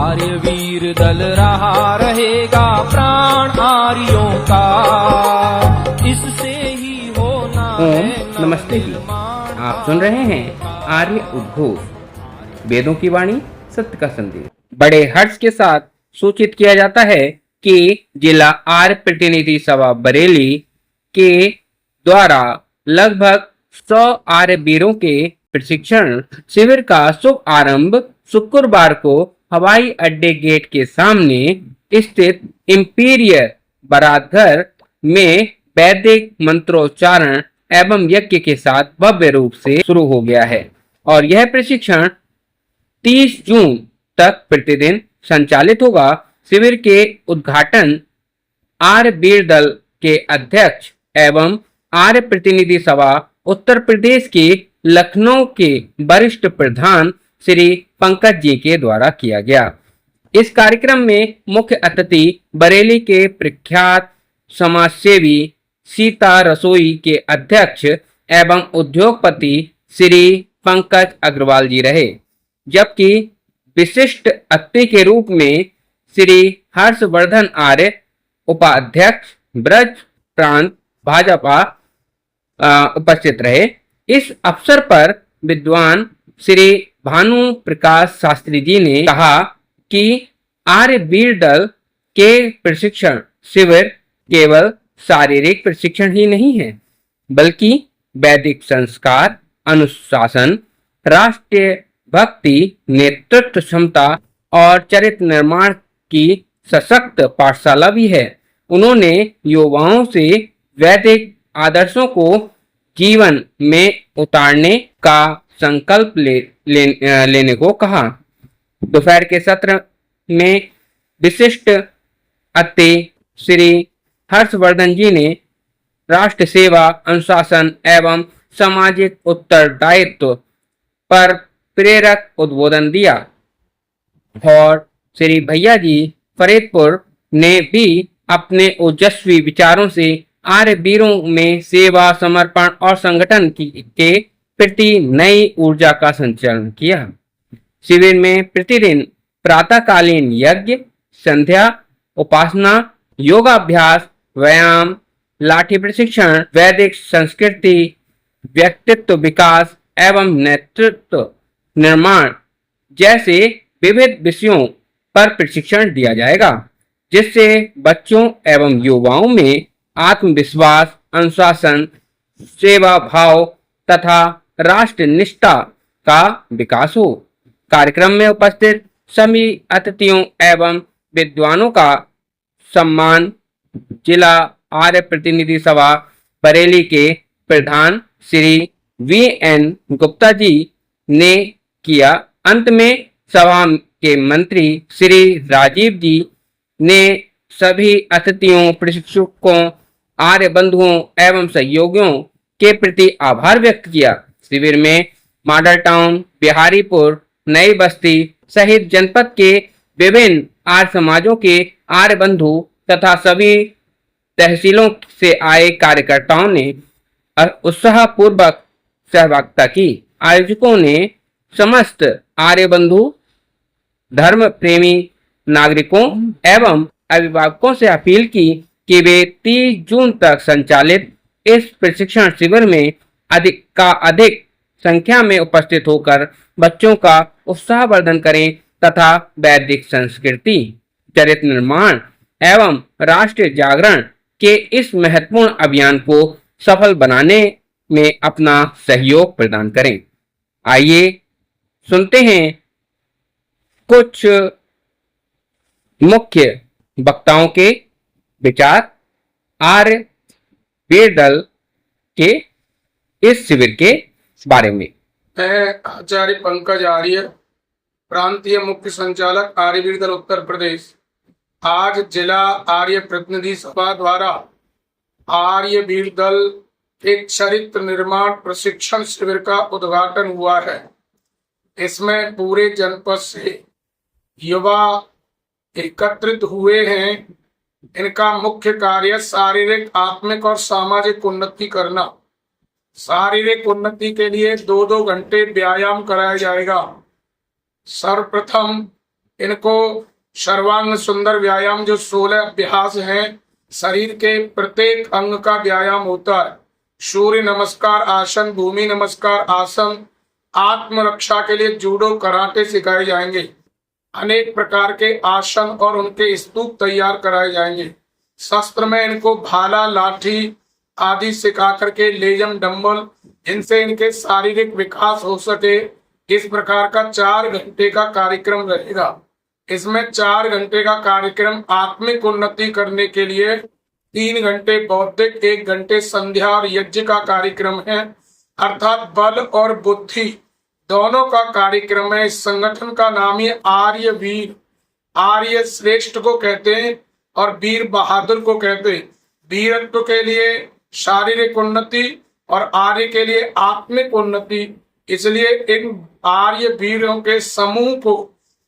आर्य वीर दल रहा रहेगा प्राण आर्यों का, इससे ही होना है नमस्ते जी। आप सुन रहे हैं आर्य उद्घोष, वेदों की वाणी, सत्य का संदेश। बड़े हर्ष के साथ सूचित किया जाता है कि जिला आर्य प्रतिनिधि सभा बरेली के द्वारा लगभग 100 आर्य वीरों के प्रशिक्षण शिविर का शुभ आरंभ शुक्रवार को हवाई अड्डे गेट के सामने स्थित इंपीरियल बारात घर में वैदिक मंत्रोच्चारण एवं यज्ञ के साथ भव्य रूप से शुरू हो गया है और यह प्रशिक्षण 30 जून तक प्रतिदिन संचालित होगा। शिविर के उद्घाटन आर्य वीर दल के अध्यक्ष एवं आर्य प्रतिनिधि सभा उत्तर प्रदेश के लखनऊ के वरिष्ठ प्रधान श्री पंकज जी के द्वारा किया गया। इस कार्यक्रम में मुख्य अतिथि बरेली के प्रख्यात समाजसेवी सीता रसोई के अध्यक्ष एवं उद्योगपति श्री पंकज अग्रवाल जी रहे, जबकि विशिष्ट अतिथि के रूप में श्री हर्षवर्धन आर्य उपाध्यक्ष ब्रज प्रांत भाजपा उपस्थित रहे। इस अवसर पर विद्वान श्री भानु प्रकाश शास्त्री जी ने कहा कि आर्य वीर दल के प्रशिक्षण शिविर केवल शारीरिक प्रशिक्षण ही नहीं है, बल्कि वैदिक संस्कार, अनुशासन, राष्ट्रीय भक्ति, नेतृत्व क्षमता और चरित्र निर्माण की सशक्त पाठशाला भी है। उन्होंने युवाओं से वैदिक आदर्शों को जीवन में उतारने का संकल्प लेने को कहा। दोपहर के सत्र में विशिष्ट अतिथि श्री हर्षवर्धन जी ने राष्ट्र सेवा, अनुशासन एवं सामाजिक उत्तरदायित्व पर प्रेरक उद्बोधन दिया और श्री भैया जी फरीदपुर ने भी अपने ओजस्वी विचारों से आर्य वीरों में सेवा, समर्पण और संगठन के प्रति नई ऊर्जा का संचालन किया। शिविर में प्रतिदिन प्रातःकालीन यज्ञ, संध्या उपासना, योगाभ्यास, व्यायाम, लाठी प्रशिक्षण, वैदिक संस्कृति, व्यक्तित्व विकास एवं नेतृत्व निर्माण जैसे विविध विषयों पर प्रशिक्षण दिया जाएगा, जिससे बच्चों एवं युवाओं में आत्मविश्वास, अनुशासन, सेवा भाव तथा राष्ट्र निष्ठा का विकास हो। कार्यक्रम में उपस्थित सभी अतिथियों एवं विद्वानों का सम्मान जिला आर्य प्रतिनिधि सभा बरेली के प्रधान श्री VN गुप्ता जी ने किया। अंत में सभा के मंत्री श्री राजीव जी ने सभी अतिथियों, प्रशिक्षकों, आर्य बंधुओं एवं सहयोगियों के प्रति आभार व्यक्त किया। शिविर में मॉडल टाउन, बिहारीपुर, नई बस्ती सहित जनपद के विभिन्न आर्य समाजों के आर्य बंधु तथा सभी तहसीलों से आए कार्यकर्ताओं ने उत्साहपूर्वक सहभागिता की। आयोजकों ने समस्त आर्य बंधु, धर्म प्रेमी नागरिकों एवं अभिभावकों से अपील की कि वे 30 जून तक संचालित इस प्रशिक्षण शिविर में अधिक संख्या में उपस्थित होकर बच्चों का उत्साहवर्धन करें तथा वैदिक संस्कृति, चरित्र निर्माण एवं राष्ट्रीय जागरण के इस महत्वपूर्ण अभियान को सफल बनाने में अपना सहयोग प्रदान करें। आइए सुनते हैं कुछ मुख्य वक्ताओं के विचार आर्य वीर दल के इस शिविर के बारे में। मैं आचार्य पंकज आर्य, प्रांतीय मुख्य संचालक आर्य वीर दल उत्तर प्रदेश। आज जिला आर्य प्रतिनिधि सभा द्वारा आर्य वीर दल एक चरित्र निर्माण प्रशिक्षण शिविर का उद्घाटन हुआ है। इसमें पूरे जनपद से युवा एकत्रित हुए हैं। इनका मुख्य कार्य शारीरिक, आत्मिक और सामाजिक उन्नति करना। शारीरिक उन्नति के लिए 2-2 घंटे व्यायाम कराया जाएगा। सर्वप्रथम इनको सर्वांग सुंदर व्यायाम जो 16 अभ्यास हैं, शरीर के प्रत्येक अंग का व्यायाम होता है। सूर्य नमस्कार आसन, भूमि नमस्कार आसन, आत्मरक्षा के लिए जूडो कराटे सिखाए जाएंगे। अनेक प्रकार के आसन और उनके स्तूप तैयार कराए जाएंगे। शस्त्र में इनको भाला, लाठी आदि सिखा करके लेजम, डंबल, इनसे इनके शारीरिक विकास हो सके, इस प्रकार का 4 घंटे का कार्यक्रम रहेगा। इसमें 4 घंटे का कार्यक्रम आत्मिक उन्नति करने के लिए, 3 घंटे बौद्धिक, 1 घंटे संध्या और यज्ञ का कार्यक्रम है, अर्थात बल और बुद्धि दोनों का कार्यक्रम है। इस संगठन का नाम ही आर्य वीर, आर्य श्रेष्ठ को कहते हैं और वीर बहादुर को कहते हैं। वीरत्व के लिए शारीरिक उन्नति और आर्य के लिए आत्मिक उन्नति, इसलिए इन आर्य वीरों के समूह को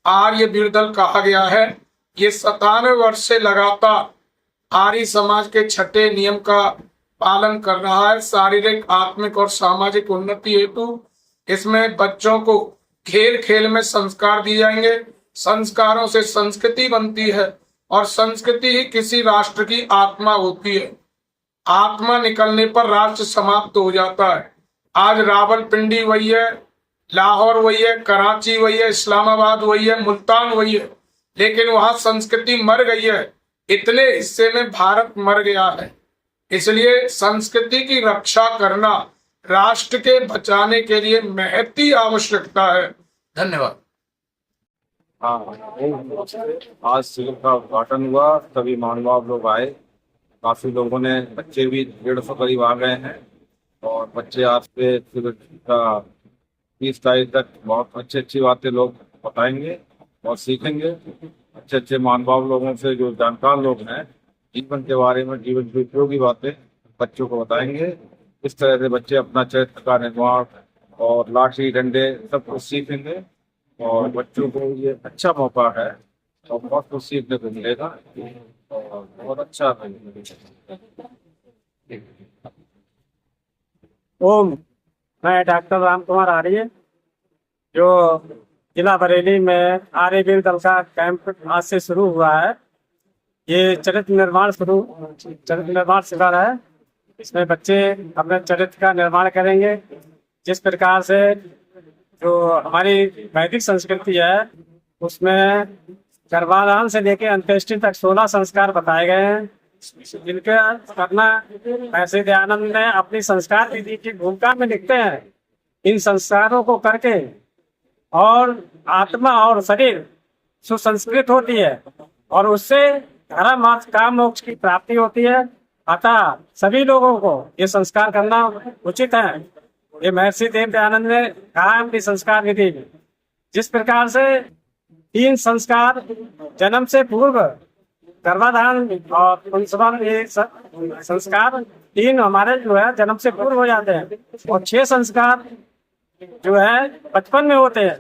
आर्य वीर दल कहा गया है। ये 97 वर्ष से लगातार आर्य समाज के 6ठे नियम का पालन कर रहा है। शारीरिक, आत्मिक और सामाजिक उन्नति हेतु इसमें बच्चों को खेल खेल में संस्कार दिए जाएंगे। संस्कारों से संस्कृति बनती है और संस्कृति ही किसी राष्ट्र की आत्मा होती है। आत्मा निकलने पर राष्ट्र समाप्त हो जाता है। आज रावलपिंडी वही है, लाहौर वही है, कराची वही है, इस्लामाबाद वही है, मुल्तान वही है, लेकिन वहां संस्कृति मर गई है। इतने हिस्से में भारत मर गया है। इसलिए संस्कृति की रक्षा करना राष्ट्र के बचाने के लिए महती आवश्यकता है। धन्यवाद। हाँ, आज शिविर का उद्घाटन हुआ, सभी महानुभाव लोग आए, काफी लोगों ने, बच्चे भी 150 करीब आ गए हैं और बच्चे आज से शिविर का 30 तारीख तक बहुत अच्छी बातें लोग बताएंगे और सीखेंगे। अच्छे महानुभाव लोगों से, जो जानकार लोग हैं, जीवन के बारे में, जीवन की उपयोगी बातें बच्चों को बताएंगे। इस तरह से बच्चे अपना चरित्र का निर्माण और लाठी डंडे सब कुछ सीखेंगे और बच्चों को ये अच्छा मौका है और बहुत कुछ सीखने को मिलेगा और बहुत अच्छा है। ओम, मैं डॉक्टर राम कुमार आर्य, जो जिला बरेली में आर्यवीर दल का कैंप आज से शुरू हुआ है। ये चरित्र निर्माण शिविर है। इसमें बच्चे अपने चरित्र का निर्माण करेंगे। जिस प्रकार से जो हमारी वैदिक संस्कृति है, उसमें गर्भाधान से लेकर अंत्येष्टि तक 16 संस्कार बताए गए हैं, जिनका करना ऐसे दयानंद ने अपनी संस्कार विधि की भूमिका में लिखते हैं। इन संस्कारों को करके और आत्मा और शरीर सुसंस्कृत होती है और उससे धर्म अर्थ काम मोक्ष की प्राप्ति होती है। अतः सभी लोगों को ये संस्कार करना उचित है। ये महर्षि देव दयानंद ने कहा अपनी संस्कार विधि में। जिस प्रकार से 3 संस्कार जन्म से पूर्व, गर्भाधान और पुंसवन, ये संस्कार 3 हमारे जो है जन्म से पूर्व हो जाते हैं और 6 संस्कार जो है बचपन में होते हैं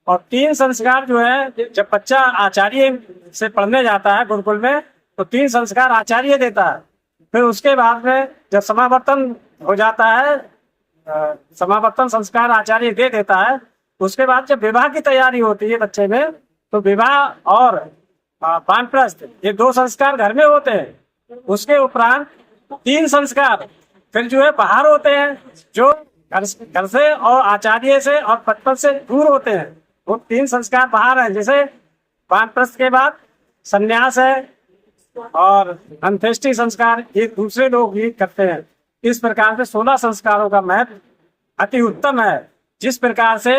और 3 संस्कार जो है जब बच्चा आचार्य से पढ़ने जाता है गुरुकुल में, तो 3 संस्कार आचार्य देता है। फिर उसके बाद में जब समावर्तन हो जाता है, समावर्तन संस्कार आचार्य दे देता है। उसके बाद जब विवाह की तैयारी होती है बच्चे में, तो विवाह और वानप्रस्थ, ये 2 संस्कार घर में होते हैं। उसके उपरांत 3 संस्कार फिर जो है बाहर होते हैं, जो घर से और आचार्य से और बचपन से दूर होते हैं। वो 3 संस्कार बाहर हैं। जैसे वानप्रस्थ के बाद संन्यास है और अंत्येष्टि संस्कार, ये दूसरे लोग भी करते हैं। इस प्रकार से 16 संस्कारों का महत्व अति उत्तम है। जिस प्रकार से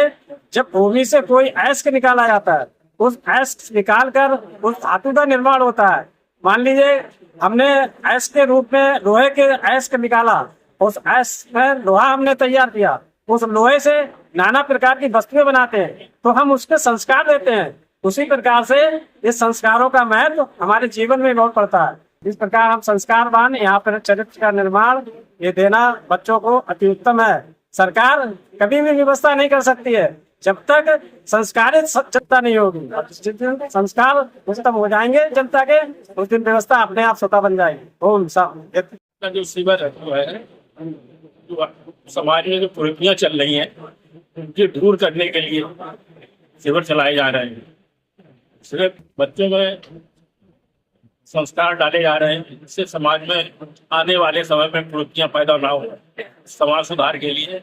जब भूमि से कोई अयस्क निकाला जाता है, उस अयस्क निकाल कर उस धातु का निर्माण होता है। मान लीजिए हमने अयस्क के रूप में लोहे के अयस्क निकाला, उस अयस्क में लोहा हमने तैयार किया, उस लोहे से नाना प्रकार की वस्तुएं बनाते हैं, तो हम उसके संस्कार देते हैं। उसी प्रकार से इस संस्कारों का महत्व हमारे जीवन में बहुत पड़ता है। इस प्रकार हम संस्कारवान, यहाँ पर चरित्र का निर्माण ये देना बच्चों को अति उत्तम है। सरकार कभी भी व्यवस्था नहीं कर सकती है जब तक संस्कारित जनता नहीं होगी। जिस दिन संस्कार उत्तम हो जाएंगे जनता के, उस दिन व्यवस्था अपने आप स्वतः बन जाएगी। ओम शांति। जो शिविर है, जो समाज में जो कुरीतियां चल रही हैं, उनके दूर करने के लिए शिविर चलाए जा रहे हैं। सिर्फ बच्चों में संस्कार डाले जा रहे हैं, इससे समाज में आने वाले समय में कुरीतियां पैदा ना हो, समाज सुधार के लिए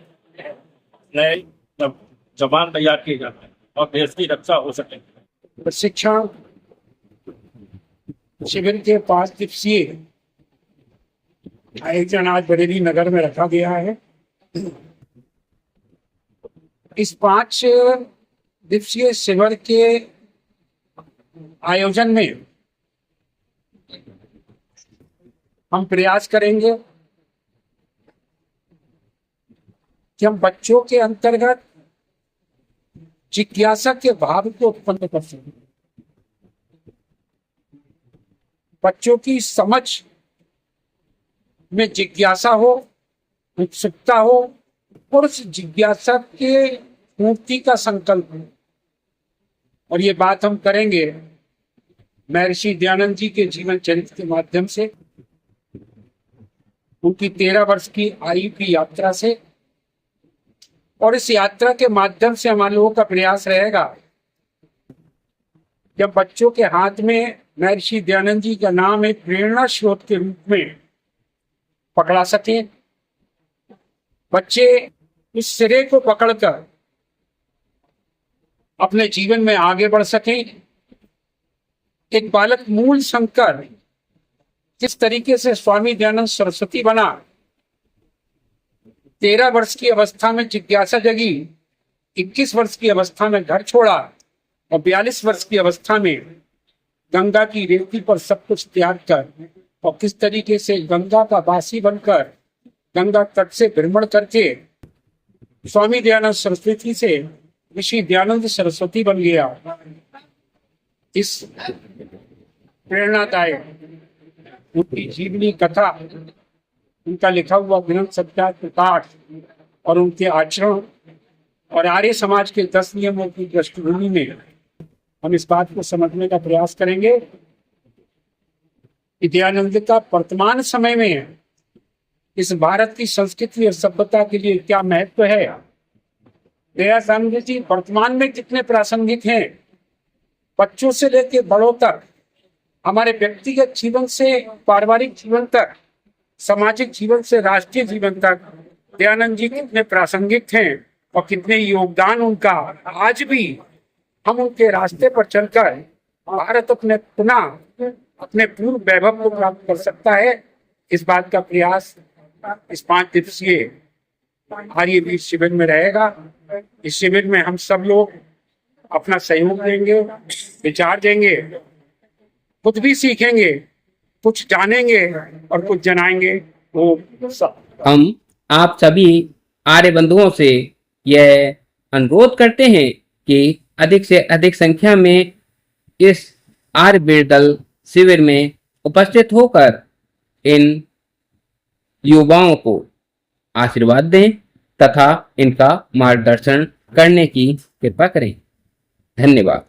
नए जवान तैयार किए जाते हैं और देश की रक्षा हो सके। प्रशिक्षण शिविर के 5 दिवसीय आयोजन आज बरेली नगर में रखा गया है। इस 5 दिवसीय शिविर के आयोजन में हम प्रयास करेंगे कि हम बच्चों के अंतर्गत जिज्ञासा के भाव को उत्पन्न कर सकें, बच्चों की समझ में जिज्ञासा हो, उत्सुकता हो और उस जिज्ञासा के पूर्ति का संकल्प हो। और ये बात हम करेंगे महर्षि दयानंद जी के जीवन चरित्र के माध्यम से, उनकी 13 वर्ष की आयु की यात्रा से। और इस यात्रा के माध्यम से हमारे लोगों का प्रयास रहेगा जब बच्चों के हाथ में महर्षि दयानंद जी का नाम एक प्रेरणा स्रोत के रूप में पकड़ा सके, बच्चे इस सिरे को पकड़कर अपने जीवन में आगे बढ़ सकें। एक बालक मूल शंकर जिस तरीके से स्वामी दयानंद सरस्वती बना, 13 वर्ष की अवस्था में जिज्ञासा जगी, 21 वर्ष की अवस्था में घर छोड़ा और 42 वर्ष की अवस्था में गंगा की रेवती पर सब कुछ त्याग कर और किस तरीके से गंगा का वासी बनकर गंगा तट से भ्रमण करके स्वामी दयानंद सरस्वती से ऋषि दयानंद सरस्वती बन गया। इस प्रेरणादायक उनकी जीवनी कथा, उनका लिखा हुआ ग्रंथ सत्याग्रह पाठ और उनके आचरण और आर्य समाज के 10 नियमों की पृष्ठभूमि में हम इस बात को समझने का प्रयास करेंगे कि दयानंद का वर्तमान समय में इस भारत की संस्कृति और सभ्यता के लिए क्या महत्व है। दयानंद जी वर्तमान में कितने प्रासंगिक हैं, बच्चों से लेकर बड़ों तक, हमारे व्यक्तिगत जीवन से पारिवारिक जीवन तक, सामाजिक जीवन से राष्ट्रीय जीवन तक दयानंद जी कितने प्रासंगिक हैं और कितने योगदान उनका। आज भी हम उनके रास्ते पर चलकर भारत अपने पुनः अपने पूर्ण वैभव को प्राप्त कर सकता है। इस बात का प्रयास इस 5 दिवसीय आर्यवीर शिविर में रहेगा। इस शिविर में हम सब लोग अपना सहयोग देंगे, विचार देंगे, खुद भी सीखेंगे, कुछ जानेंगे और कुछ जनाएंगे। वो सब हम आप सभी आर्य बंधुओं से यह अनुरोध करते हैं कि अधिक से अधिक संख्या में इस आर्यवीर दल शिविर में उपस्थित होकर इन युवाओं को आशीर्वाद दें तथा इनका मार्गदर्शन करने की कृपा करें। धन्यवाद।